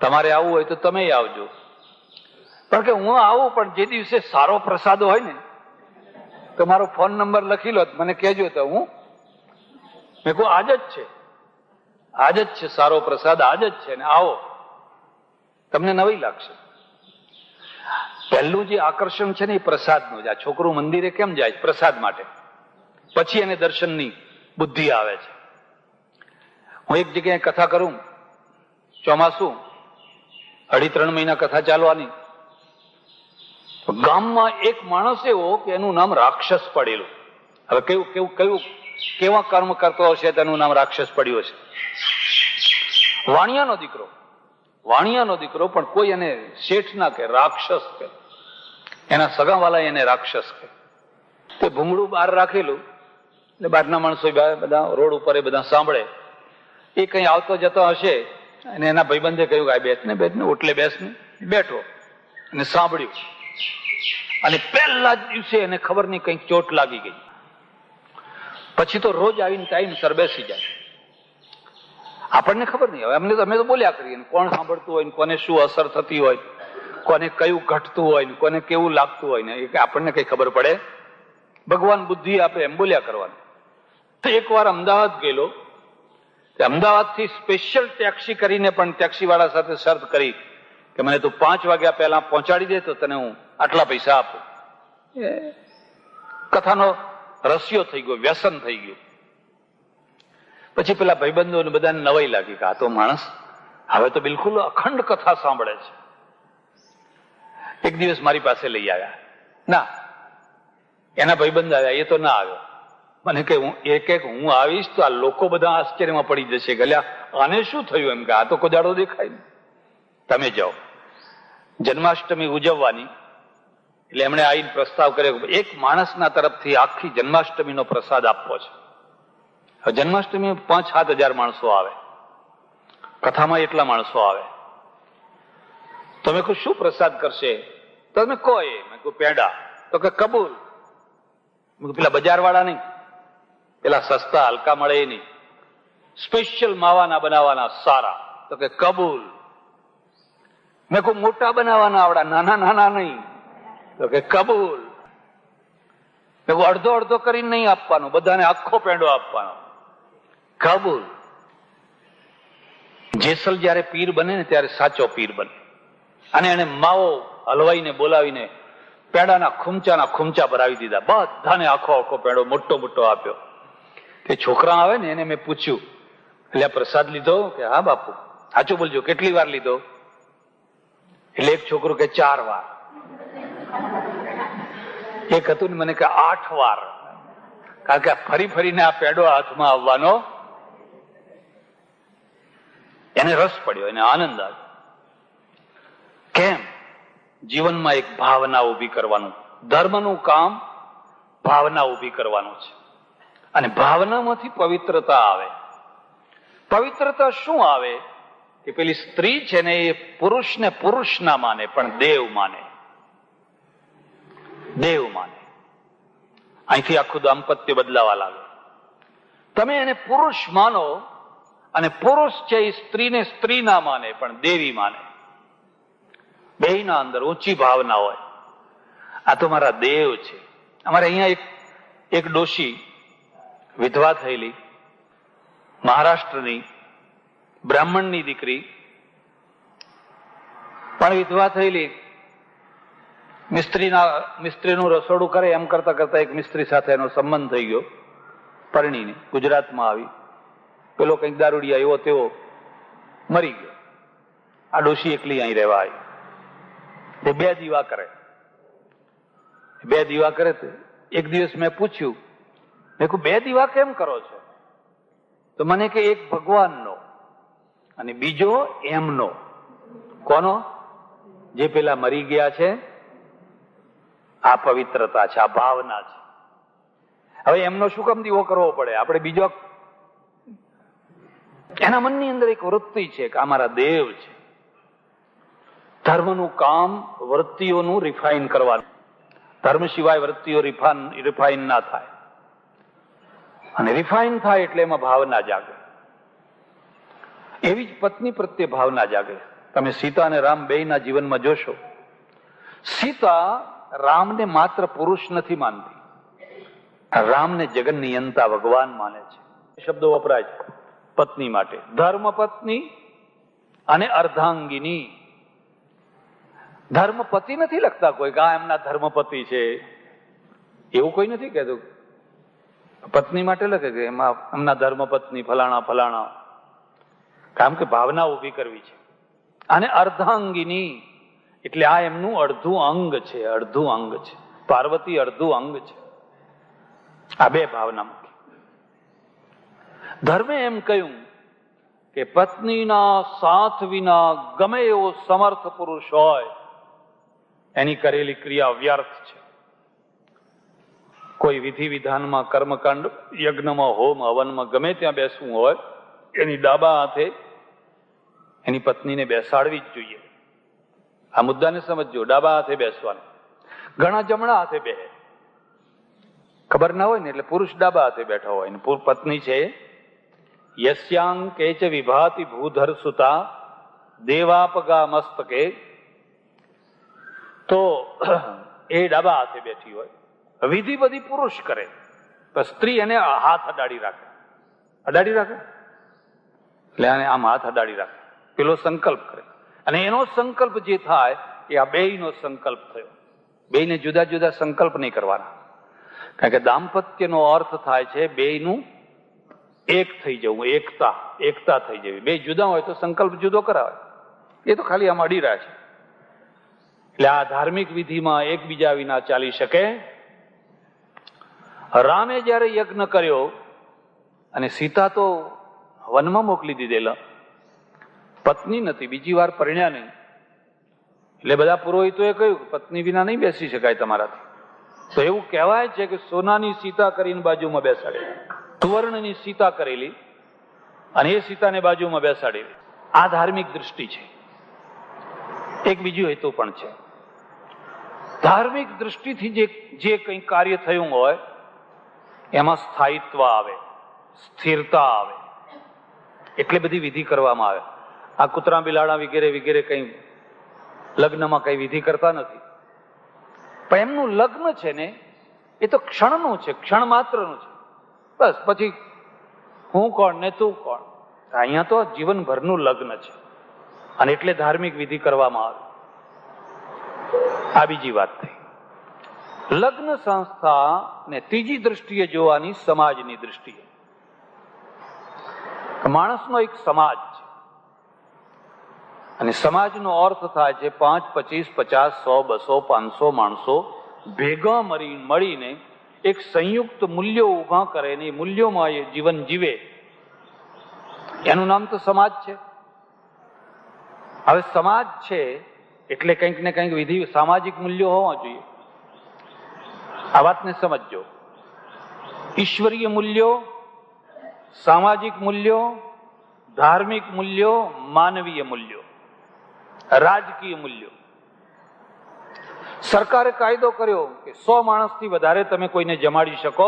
તમારે આવવું હોય તો તમે આવજો. પણ કે હું આવું, પણ જે દિવસે સારો પ્રસાદ હોય ને તો મારો ફોન નંબર લખી લો, મને કહેજો તો હું. મેં કહું આજ જ છે, આજ જ છે સારો પ્રસાદ, આજ જ છે ને આવો, તમને નવી લાગશે. પહેલું જે આકર્ષણ છે ને એ પ્રસાદનું જ. આ છોકરું મંદિરે કેમ જાય? પ્રસાદ માટે. પછી એને દર્શનની બુદ્ધિ આવે છે. હું એક જગ્યાએ કથા કરું, ચોમાસું, 2.5-3 મહિના કથા ચાલવાની. ગામમાં એક માણસ એવો કે એનું નામ રાક્ષસ પડેલું. હવે કેવા કર્મ કરતો હશે તેનું નામ રાક્ષસ પડ્યું હશે. વાણિયાનો દીકરો, પણ કોઈ એને શેઠ ના કે, રાક્ષસ કે. એના સગાવાલા એને રાક્ષસ કે. તે ભૂંગળું બહાર રાખેલું, એટલે બહારના માણસો બધા રોડ ઉપર એ બધા સાંભળે. એ કઈ આવતો જતો હશે અને એના ભાઈબંધે કહ્યું કે બેસ ને ઓટલે બેસ ને. બેઠો અને સાંભળ્યું, અને પહેલા જ દિવસે એને ખબર નહીં કઈક ચોટ લાગી ગઈ. પછી તો રોજ આવીને ટાઈમસર બેસી જાય. આપણને ખબર નહીં. હવે અમે તો બોલ્યા કરીએ, કોણ સાંભળતું હોય ને કોને શું અસર થતી હોય, કોને કયું ઘટતું હોય ને કોને કેવું લાગતું હોય ને, એ આપણને કઈ ખબર પડે? ભગવાન બુદ્ધિ આપે એમ બોલ્યા કરવાનું. તો એકવાર અમદાવાદ ગયેલો, અમદાવાદથી સ્પેશિયલ ટેક્સી કરીને પણ ટેક્સી વાળા સાથે શરત કરી કે મને તું 5 વાગ્યા પહેલા પહોંચાડી દે તો તને હું આટલા પૈસા આપું. કથાનો રસિયો થઈ ગયો, વ્યસન થઈ ગયું. પછી પેલા ભાઈબંધોને બધાને નવાઈ લાગી કે આ તો માણસ હવે તો બિલકુલ અખંડ કથા સાંભળે છે. એક દિવસ મારી પાસે લઈ આવ્યા. ના, એના ભાઈબંધ આવ્યા, એ તો ના આવ્યો. મને કે હું આવીશ તો આ લોકો બધા આશ્ચર્યમાં પડી જશે કે આને શું થયું? એમ કે આ તો કોદાડો દેખાય ને. તમે જાઓ. જન્માષ્ટમી ઉજવવાની, એટલે એમણે આવીને પ્રસ્તાવ કર્યો કે એક માણસના તરફથી આખી જન્માષ્ટમીનો પ્રસાદ આપવો છે. હવે જન્માષ્ટમી 5-7 હજાર માણસો આવે, કથામાં એટલા માણસો આવે. તમે કહો શું પ્રસાદ કરશે? તો તમે કહો. મેં કહું પેંડા. તો કે કબૂલ. પેલા બજાર વાળા નહીં, પેલા સસ્તા હલકા મળે એ નહીં, સ્પેશિયલ માવાના બનાવવાના સારા. તો કે કબૂલ. મેં કહું મોટા બનાવવાના આવડા, નાના નાના નહીં. તો કે કબૂલ. મેં કહું અડધો અડધો કરીને નહીં આપવાનો, બધાને આખો પેંડો આપવાનો. કબૂલ. જેસલ જયારે પીર બને ને ત્યારે સાચો પીર બને. અને એને માવો હલવાઈને બોલાવીને પેંડાના ખૂમચા ભરાવી દીધા. બધાને આખો પેંડો મોટો મોટો આપ્યો. તે છોકરા આવે ને એને મેં પૂછ્યું, એટલે પ્રસાદ લીધો? કે હા બાપુ. સાચું બોલજો, કેટલી વાર લીધો? એટલે એક છોકરું કે 4 વાર. એક હતું ને મને કે 8 વાર. કારણ કે ફરી ફરીને આ પેંડો હાથમાં આવવાનો એને રસ પડ્યો, એને આનંદ આવ્યો. કેમ? જીવનમાં એક ભાવના ઉભી કરવાનું. ધર્મનું કામ ભાવના ઉભી કરવાનું છે. અને ભાવનામાંથી પવિત્રતા આવે. પવિત્રતા શું આવે? કે પેલી સ્ત્રી છે ને એ પુરુષને પુરુષ ના માને, પણ દેવ માને. દેવ માને. અહીંથી આખું દાંપત્ય બદલાવા લાગે. તમે એને પુરુષ માનો, અને પુરુષ છે એ સ્ત્રીને સ્ત્રી ના માને પણ દેવી માને. બેયના અંદર ઊંચી ભાવના હોય. આ તો મારા દેવ છે. અમારે અહીંયા એક ડોશી વિધવા થયેલી, મહારાષ્ટ્રની બ્રાહ્મણની દીકરી, પણ વિધવા થયેલી. મિસ્ત્રીનું રસોડું કરે એમ કરતા કરતા એક મિસ્ત્રી સાથે એનો સંબંધ થઈ ગયો. પરણીને ગુજરાતમાં આવી. પેલો કંઈક દારૂડિયા એવો તેવો મરી ગયો. આ ડોશી એકલી અહીં રહેવા આવી. તે 2 દીવા કરે. 2 દીવા કરે. એક દિવસ મેં પૂછ્યું, મેં કહ્યું 2 દીવા કેમ કરો છો? તો મને કે એક ભગવાનનો અને બીજો એમનો. કોનો? જે પેલા મરી ગયા છે. આ પવિત્રતા છે, આ ભાવના છે. હવે એમનો શું કામ દીવો કરવો પડે? આપણે બીજો, એના મનની અંદર એક વૃત્તિ છે કે આ મારા દેવ છે. ધર્મનું કામ વૃત્તિઓનું રિફાઇન કરવાનું. ધર્મ સિવાય વૃત્તિઓ રિફાઇન ના થાય, અને રિફાઇન થાય એટલે એમાં ભાવના જાગે. એવી જ પત્ની પ્રત્યે ભાવના જાગે. તમે સીતા અને રામ બેયના જીવનમાં જોશો, સીતા રામને માત્ર પુરુષ નથી માનતી, રામને જગન નિયંતા ભગવાન માને છે. શબ્દો વપરાય છે પત્ની માટે, ધર્મ પત્ની અને અર્ધાંગિની. ધર્મપતિ નથી લખતા કોઈ, આ એમના ધર્મપતિ છે એવું કોઈ નથી કહેતું. પત્ની માટે લખે કે એમાં એમના ધર્મપત્ની ફલાણા ફલાણા, કારણ કે ભાવના ઉભી કરવી છે. અને અર્ધાંગિની એટલે આ એમનું અડધું અંગ છે, અડધું અંગ છે. પાર્વતી અડધું અંગ છે. આ બે ભાવના મૂકી. ધર્મે એમ કહ્યું કે પત્નીના સાથ વિના ગમે એવો સમર્થ પુરુષ હોય એની કરેલી ક્રિયા વ્યર્થ છે. કોઈ વિધિ વિધાનમાં, કર્મકાંડ, યજ્ઞમાં, હોમ હવનમાં ગમે ત્યાં બેસવું હોય, એની ડાબા હાથે એની પત્નીને બેસાડવી જ જોઈએ. આ મુદ્દાને સમજજો. ડાબા હાથે બેસવાનું. ઘણા જમણા હાથે બેસે, ખબર ના હોય ને, એટલે પુરુષ ડાબા હાથે બેઠા હોય ને પત્ની છે યસ્યાંગ કેચ વિભાતિ ભૂધર સુતા દેવાપગા મસ્તકે, તો એ ડાબા હાથે બેઠી હોય. વિધિ બધી પુરુષ કરે, પણ સ્ત્રી એને હાથ અડાડી રાખે. અડાડી રાખે એટલે આમ હાથ અડાડી રાખે, પેલો સંકલ્પ કરે, અને એનો સંકલ્પ જે થાય એ આ બેયનો સંકલ્પ થયો. બેયને જુદા જુદા સંકલ્પ નહીં કરવાના, કારણ કે દાંપત્યનો અર્થ થાય છે બેયનું એક થઈ જવું, એકતા થઈ જવી. બે જુદા હોય તો સંકલ્પ જુદો કરાવે, એ તો ખાલી આમ અડી રહ્યા છે. એટલે આ ધાર્મિક વિધિમાં એકબીજા વિના ચાલી શકે. રામે જયારે યજ્ઞ કર્યો અને સીતા તો વનમાં મોકલી દીધેલા, પત્ની નથી, બીજી વાર પરિણ્યા નહીં, એટલે બધા પુરોહિતોએ કહ્યું પત્ની વિના નહીં બેસી શકાય તમારાથી. તો એવું કહેવાય છે કે સોનાની સીતા કરીને બાજુમાં બેસાડેલી, સુવર્ણની સીતા કરેલી અને એ સીતાને બાજુમાં બેસાડેલી. આ ધાર્મિક દૃષ્ટિ છે. એક બીજું હેતુ પણ છે. ધાર્મિક દૃષ્ટિથી જે કંઈ કાર્ય થયું હોય એમાં સ્થાયિત્વ આવે, સ્થિરતા આવે, એટલે બધી વિધિ કરવામાં આવે. આ કૂતરા બિલાડા વગેરે વગેરે કઈ લગ્નમાં કઈ વિધિ કરતા નથી, પણ એમનું લગ્ન છે ને એ તો ક્ષણનું છે, ક્ષણ માત્રનું છે. બસ પછી હું કોણ ને તું કોણ. અહીંયા તો જીવનભરનું લગ્ન છે, અને એટલે ધાર્મિક વિધિ કરવામાં આવે. આ બીજી વાત થઈ. લગ્ન સંસ્થા ને ત્રીજી દ્રષ્ટિએ જોવાની, સમાજની દ્રષ્ટિએ. માણસનો એક સમાજ છે, અને સમાજનો અર્થ થાય છે 5, 25, 50, 100, 200, 500 માણસો ભેગા મળીને એક સંયુક્ત મૂલ્યો ઉભા કરે ને એ મૂલ્યોમાં એ જીવન જીવે, એનું નામ તો સમાજ છે. હવે સમાજ છે એટલે કંઈક ને કંઈક વિધિ, સામાજિક મૂલ્યો હોવા જોઈએ. આ વાતને સમજજો. ઈશ્વરીય મૂલ્યો, સામાજિક મૂલ્યો, ધાર્મિક મૂલ્યો, માનવીય મૂલ્યો, રાજકીય મૂલ્યો. સરકારે કાયદો કર્યો કે 100 માણસથી વધારે તમે કોઈને જમાડી શકો.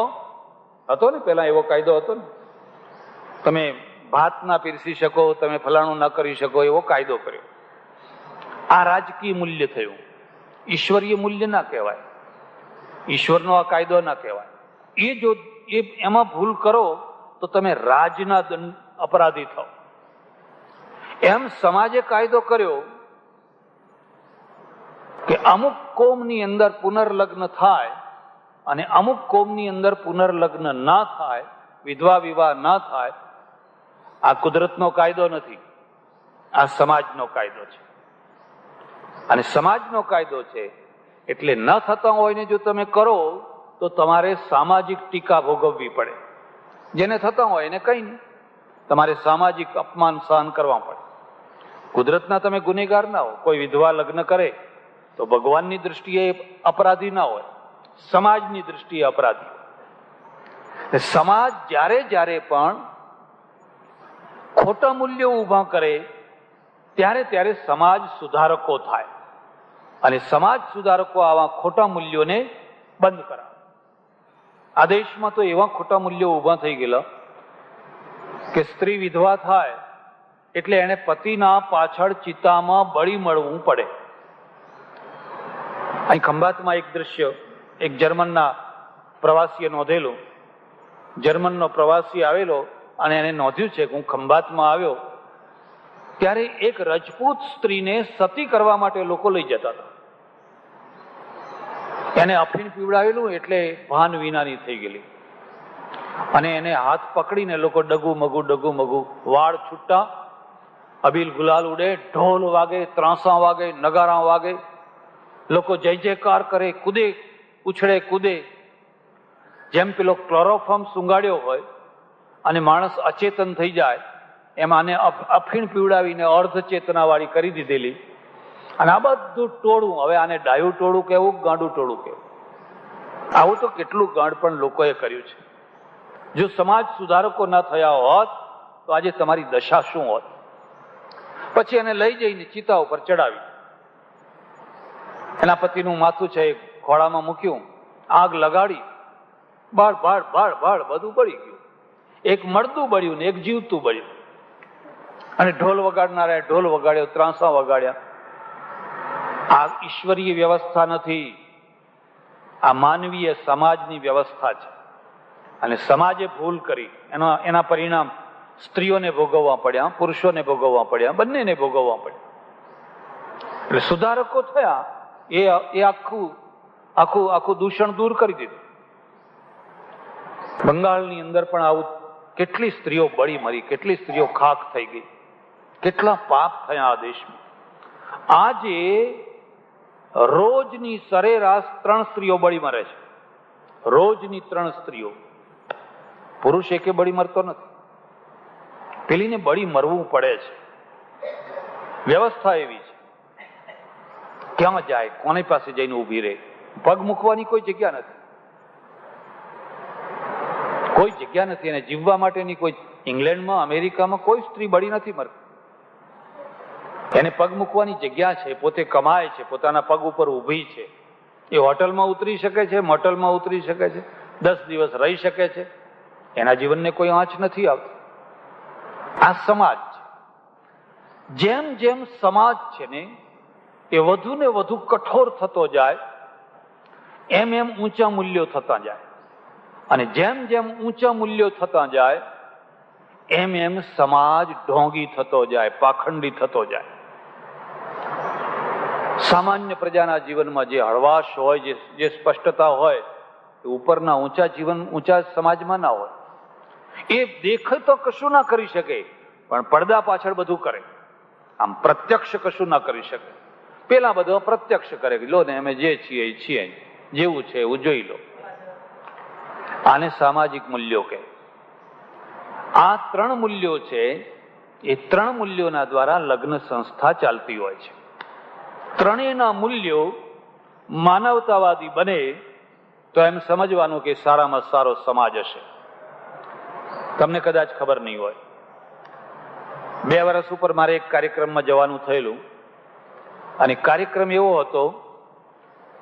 હતો ને પેલા એવો કાયદો હતો ને, તમે ભાત ના પીરસી શકો, તમે ફલાણું ના કરી શકો, એવો કાયદો કર્યો. આ રાજકીય મૂલ્ય થયું, ઈશ્વરીય મૂલ્ય ના કહેવાય, ઈશ્વરનો આ કાયદો ના કહેવાય. એ જો એમાં ભૂલ કરો તો તમે રાજના અપરાધી થાઓ. એમ સમાજે કાયદો કર્યો કે અમુક કોમની અંદર પુનર્લગ્ન થાય અને અમુક કોમની અંદર પુનર્લગ્ન ના થાય, વિધવા વિવાહ ના થાય. આ કુદરતનો કાયદો નથી, આ સમાજનો કાયદો છે. અને સમાજનો કાયદો છે એટલે ન થતા હોય ને જો તમે કરો તો તમારે સામાજિક ટીકા ભોગવવી પડે. જેને થતા હોય એને કઈ નહીં, તમારે સામાજિક અપમાન સહન કરવા પડે. કુદરતના તમે ગુનેગાર ના હો. કોઈ વિધવા લગ્ન કરે તો ભગવાનની દ્રષ્ટિએ અપરાધી ના હોય, સમાજની દ્રષ્ટિએ અપરાધી હોય. સમાજ જ્યારે જ્યારે પણ ખોટા મૂલ્યો ઉભા કરે ત્યારે ત્યારે સમાજ સુધારકો થાય, અને સમાજ સુધારકો આવા ખોટા મૂલ્યોને બંધ કરાવે. આ દેશમાં તો એવા ખોટા મૂલ્યો ઉભા થઈ ગયેલા કે સ્ત્રી વિધવા થાય એટલે એને પતિના પાછળ ચિતામાં બળી મળવું પડે. અહીં ખંભાતમાં એક દ્રશ્ય એક જર્મનના પ્રવાસીએ નોંધેલું. જર્મનનો પ્રવાસી આવેલો અને એને નોંધ્યું છે કે હું ખંભાતમાં આવ્યો ત્યારે એક રજપૂત સ્ત્રીને સતી કરવા માટે લોકો લઈ જતા હતા. એને અફીણ પીવડાવેલું એટલે ભાન વિનાની થઈ ગયેલી અને એને હાથ પકડીને લોકો ડગુ મગુ વાળ છૂટા, અબીલ ગુલાલ ઉડે, ઢોલ વાગે, ત્રાંસા વાગે, નગારા વાગે, લોકો જય જયકાર કરે, કૂદે, ઉછળે કૂદે. જેમ પેલો ક્લોરોફોર્મ સુંગાડ્યો હોય અને માણસ અચેતન થઈ જાય એમ આને અફીણ પીવડાવીને અર્ધ ચેતના વાળી કરી દીધેલી. અને આ બધું ટોળું, હવે આને ડાયું ટોળું કેવું, ગાંડું ટોળું કેવું, આવું તો કેટલું ગાંડ પણ લોકોએ કર્યું છે. જો સમાજ સુધારકો ના થયા હોત તો આજે તમારી દશા શું હોત? પછી એને લઈ જઈને ચિતા ઉપર ચડાવી, એના પતિનું માથું છે ખોળામાં મૂક્યું, આગ લગાડી, બાળ બાળ બાળ બાળ બધું બળી ગયું. એક મળતું બળ્યું ને એક જીવતું બળ્યું. અને ઢોલ વગાડનારા ઢોલ વગાડ્યો, ત્રાંસા વગાડ્યા. આ ઈશ્વરીય વ્યવસ્થા નથી, આ માનવીય સમાજની વ્યવસ્થા છે. અને સમાજે ભૂલ કરી, એના પરિણામ સ્ત્રીઓને ભોગવવા પડ્યા, પુરુષોને ભોગવવા પડ્યા, બંનેને ભોગવવા પડ્યા. એટલે સુધારકો થયા એ આખું દૂષણ દૂર કરી દીધું. બંગાળની અંદર પણ આવું કેટલી સ્ત્રીઓ બળી મરી, કેટલી સ્ત્રીઓ ખાક થઈ ગઈ, કેટલા પાપ થયા આ દેશમાં. આજે રોજની સરેરાશ 3 સ્ત્રીઓ બળી મરે છે. રોજની 3 સ્ત્રીઓ. પુરુષ એકે બળી મરતો નથી. પેલીને બળી મરવું પડે છે. વ્યવસ્થા એવી છે. ક્યાં જાય, કોની પાસે જઈને ઊભી રહે? પગ મૂકવાની કોઈ જગ્યા નથી, કોઈ જગ્યા નથી. અને જીવવા માટેની કોઈ, ઇંગ્લેન્ડમાં, અમેરિકામાં કોઈ સ્ત્રી બળી નથી મરતી. એને પગ મૂકવાની જગ્યા છે, પોતે કમાય છે, પોતાના પગ ઉપર ઊભી છે. એ હોટલમાં ઉતરી શકે છે, મોટલમાં ઉતરી શકે છે, 10 દિવસ રહી શકે છે. એના જીવનને કોઈ આંચ નથી આવતી. આ સમાજ છે. જેમ જેમ સમાજ છે ને એ વધુ ને વધુ કઠોર થતો જાય એમ એમ ઊંચા મૂલ્યો થતા જાય. અને જેમ જેમ ઊંચા મૂલ્યો થતા જાય એમ એમ સમાજ ઢોંગી થતો જાય, પાખંડી થતો જાય. સામાન્ય પ્રજાના જીવનમાં જે હળવાશ હોય, જે સ્પષ્ટતા હોય, એ ઉપરના ઊંચા સમાજમાં ના હોય. એ દેખ તો કશું ના કરી શકે, પણ પડદા પાછળ બધું કરે. આમ પ્રત્યક્ષ કશું ના કરી શકે. પેલા બધું પ્રત્યક્ષ કરે કે લો ને અમે જે છીએ એ છીએ, જેવું છે એવું જોઈ લો. આને સામાજિક મૂલ્યો કહે. આ 3 મૂલ્યો છે, એ 3 મૂલ્યોના દ્વારા લગ્ન સંસ્થા ચાલતી હોય છે. ત્રણેયના મૂલ્યો માનવતાવાદી બને તો એમ સમજવાનું કે સારામાં સારો સમાજ હશે. તમને કદાચ ખબર નહીં હોય, 2 વર્ષ ઉપર મારે એક કાર્યક્રમમાં જવાનું થયેલું. અને કાર્યક્રમ એવો હતો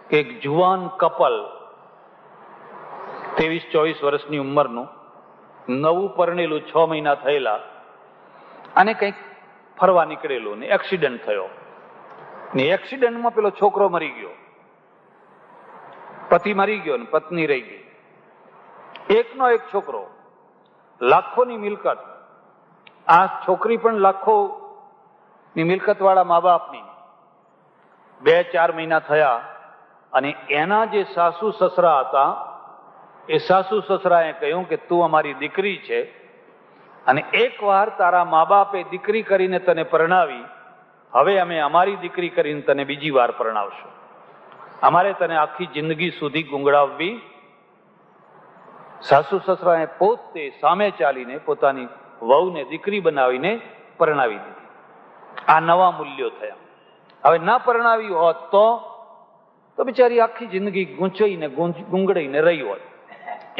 કે એક જુવાન કપલ, 23-24 વર્ષની ઉંમરનું, નવું પરણેલું, 6 મહિના થયેલા, અને કંઈક ફરવા નીકળેલું ને એક્સિડન્ટ થયો. ને એક્સિડન્ટમાં પેલો છોકરો મરી ગયો, પતિ મરી ગયો ને પત્ની રહી ગઈ. એકનો એક છોકરો, લાખોની મિલકત. આ છોકરી પણ લાખોની મિલકત વાળા મા બાપની. 2-4 મહિના થયા અને એના જે સાસુ સસરા હતા એ સાસુ સસરાએ કહ્યું કે તું અમારી દીકરી છે અને એકવાર તારા મા બાપે દીકરી કરીને તને પરણાવી, હવે અમે અમારી દીકરી કરીને તને બીજી વાર પરણાવશું. અમારે તને આખી જિંદગી સુધી ગુંગળાવવી. સાસુ સસરાએ પોતે સામે ચાલીને પોતાની વહુને દીકરી બનાવીને પરણાવી દીધી. આ નવા મૂલ્યો થયા. હવે ના પરણાવી હોત તો બિચારી આખી જિંદગી ગૂંચાઈને ગુંગળાઈને રહી હોત.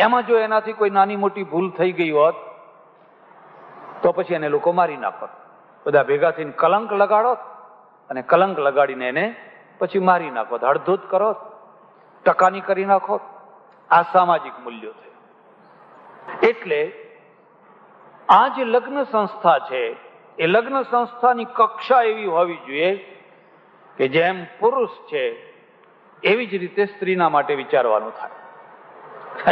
એમાં જો એનાથી કોઈ નાની મોટી ભૂલ થઈ ગઈ હોત તો પછી એને લોકો મારી નાખોત. બધા ભેગા થઈને કલંક લગાડો અને કલંક લગાડીને એને પછી મારી નાખો, હળધૂત કરો. ટકાની કરી નાખો. આ સામાજિક મૂલ્યો છે. એટલે આ જે લગ્ન સંસ્થા છે એ લગ્ન સંસ્થાની કક્ષા એવી હોવી જોઈએ કે જેમ પુરુષ છે એવી જ રીતે સ્ત્રીના માટે વિચારવાનું થાય.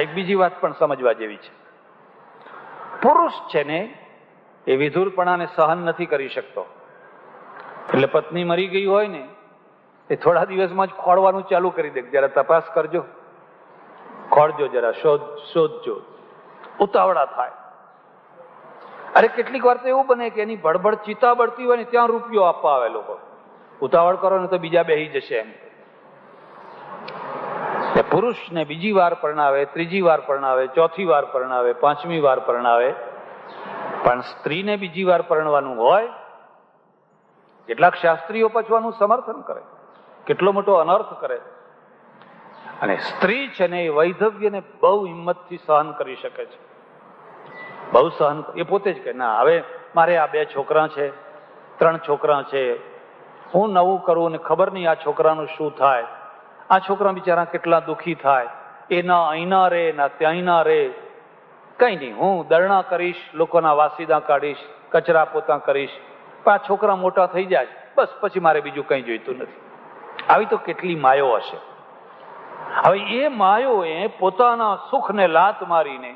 એક બીજી વાત પણ સમજવા જેવી છે. પુરુષ છે ને એ વિધુરપણાને સહન નથી કરી શકતો. એટલે પત્ની મરી ગઈ હોય ને એ થોડા દિવસમાં જ ખોળવાનું ચાલુ કરી દે. જરા તપાસ કરજો, ખોળજો, જરા શોધજો, ઉતાવળા થાય. અરે કેટલીક વાર તો એવું બને કે એની ભડભડ ચિતા બળતી હોય ને ત્યાં રૂપિયો આપવા આવે લોકો. ઉતાવળ કરો ને તો બીજા બેહી જશે એમ. પુરુષને બીજી વાર પરણાવે, ત્રીજી વાર પરણાવે, ચોથી વાર પરણાવે, પાંચમી વાર પરણાવે, પણ સ્ત્રીને બીજી વાર પરણવાનું હોય કેટલાક શાસ્ત્રીઓ પચવાનું સમર્થન કરે, કેટલો મોટો અનર્થ કરે. અને સ્ત્રી છે ને એ વૈધવ્યને બહુ હિંમતથી સહન કરી શકે છે. બહુ સહન. એ પોતે જ કે ના, હવે મારે આ 2 છોકરા છે, 3 છોકરા છે, હું નવું કરું ને ખબર નહીં આ છોકરાનું શું થાય. આ છોકરા બિચારા કેટલા દુઃખી થાય. એ ના અહીંના રે ના ત્યાંના રે. કઈ નહીં, હું દરણા કરીશ, લોકોના વાસીદા કાઢીશ, કચરા પોતા કરીશ, પણ આ છોકરા મોટા થઈ જાય બસ, પછી મારે બીજું કંઈ જોઈતું નથી. આવી તો કેટલી માયો હશે. હવે એ માયોએ પોતાના સુખને લાત મારીને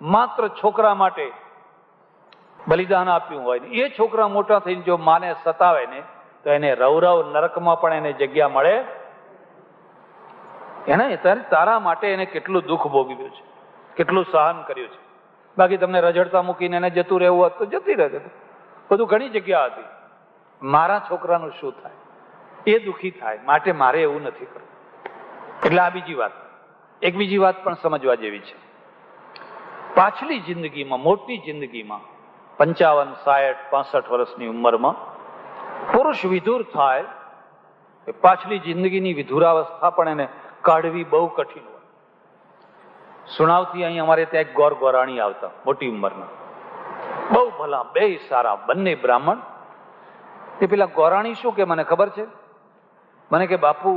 માત્ર છોકરા માટે બલિદાન આપ્યું હોય ને એ છોકરા મોટા થઈને જો માને સતાવે ને તો એને રૌરવ નરકમાં પણ એને જગ્યા મળે. એને તારા માટે એને કેટલું દુઃખ ભોગવ્યું છે, કેટલું સહન કર્યું છે. બાકી તમને રજડતા મૂકીને એને જતું રહેવું હોત તો જતી રહે. બધું ઘણી જગ્યા હતી. મારા છોકરાનું શું થાય એ દુઃખી થાય, માટે મારે એવું નથી કરવું. એટલે આ બીજી વાત. એક બીજી વાત પણ સમજવા જેવી છે. પાછલી જિંદગીમાં, મોટી જિંદગીમાં 55, 60, 65 વર્ષની ઉંમરમાં પુરુષ વિધુર થાય, પાછલી જિંદગીની વિધુરાવસ્થા પણ એને કાઢવી બહુ કઠિન હોય. સુણાવથી અહીં અમારે ત્યાં એક ગોર ગોરાણી આવતા, મોટી ઉંમરના, બહુ ભલા, 2 સારા, બંને બ્રાહ્મણ. તે પેલા ગોરાણી શું કે મને ખબર છે? મને કે બાપુ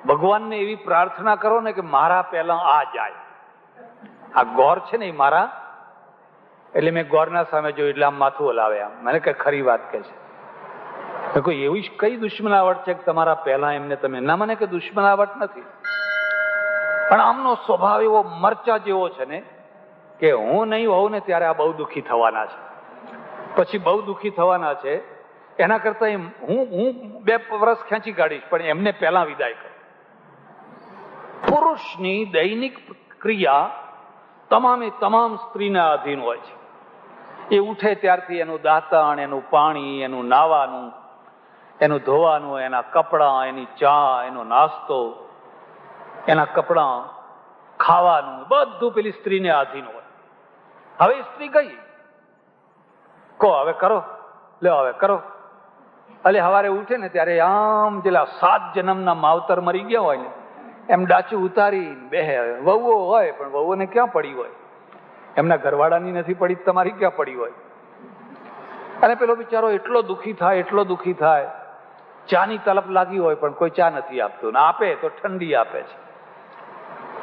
ભગવાનને એવી પ્રાર્થના કરો ને કે મારા પહેલા આ જાય. આ ગોર છે ને એ મારા, એટલે મેં ગોરના સામે જોયું એટલે આમ માથું હલાવે. આમ મને કે ખરી વાત કે છે. કોઈ એવી કઈ દુશ્મનાવટ છે કે તમારા પહેલા એમને તમે ના? મને કે દુશ્મનાવટ નથી, પણ આમનો સ્વભાવ એવો મરચા જેવો છે ને કે હું નહીં હોઉં ને ત્યારે આ બહુ દુઃખી થવાના છે, પછી બહુ દુઃખી થવાના છે. એના કરતા હું 2 વર્ષ ખેંચી કાઢીશ પણ એમને પહેલા વિદાય કર. પુરુષની દૈનિક ક્રિયા તમામે તમામ સ્ત્રીને આધીન હોય છે. એ ઉઠે ત્યારથી એનું દાંતણ, એનું પાણી, એનું નાવાનું, એનું ધોવાનું, એના કપડાં, એની ચા, એનો નાસ્તો, એના કપડાં, ખાવાનું, બધું પેલી સ્ત્રીને આધીન હોય. હવે સ્ત્રી ગઈ, કહો હવે કરો, લ્યો હવે કરો. એટલે સવારે ઉઠે ને ત્યારે આમ જેલા 7 જન્મના માવતર મરી ગયા હોય ને એમ ડાચું ઉતારી બેહે. વહુઓ હોય પણ વહુઓને ક્યાં પડી હોય? એમના ઘરવાળાની નથી પડી, તમારી ક્યાં પડી હોય? અને પેલો બિચારો એટલો દુઃખી થાય, એટલો દુઃખી થાય. ચાની તલપ લાગી હોય પણ કોઈ ચા નથી આપતું, ને આપે તો ઠંડી આપે છે.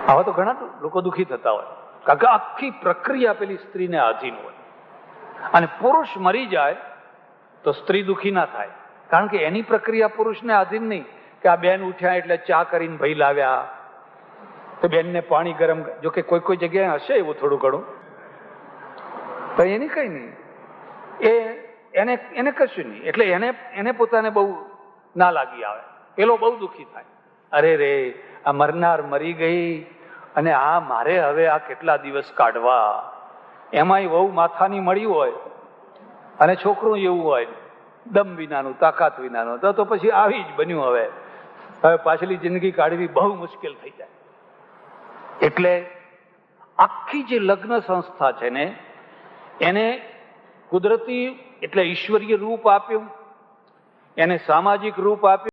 આવા તો ઘણા લોકો દુઃખી થતા હોય, કારણ કે આખી પ્રક્રિયા પેલી સ્ત્રીને આધીન હોય. અને પુરુષ મરી જાય તો સ્ત્રી દુઃખી ના થાય, કારણ કે એની પ્રક્રિયા પુરુષને આધીન નહીં. કે આ બેન ઉઠ્યા એટલે ચા કરીને ભાઈ લાવ્યા તો બેનને પાણી ગરમ, જો કે કોઈ જગ્યાએ હશે એવું થોડું ઘણું, તો એની કઈ નહીં, એને કશું નહીં. એટલે એને પોતાને બહુ ના લાગી આવે, પેલો બહુ દુઃખી થાય. અરે રે, આ મરનાર મરી ગઈ અને આ મારે હવે આ કેટલા દિવસ કાઢવા. એમાંય બહુ માથાની મળી હોય અને છોકરું એવું હોય દમ વિનાનું, તાકાત વિનાનું, તો પછી આવી જ બન્યું. હવે પાછલી જિંદગી કાઢવી બહુ મુશ્કેલ થઈ જાય. એટલે આખી જે લગ્ન સંસ્થા છે ને એને કુદરતી એટલે ઈશ્વરીય રૂપ આપ્યું, એને સામાજિક રૂપ આપ્યું.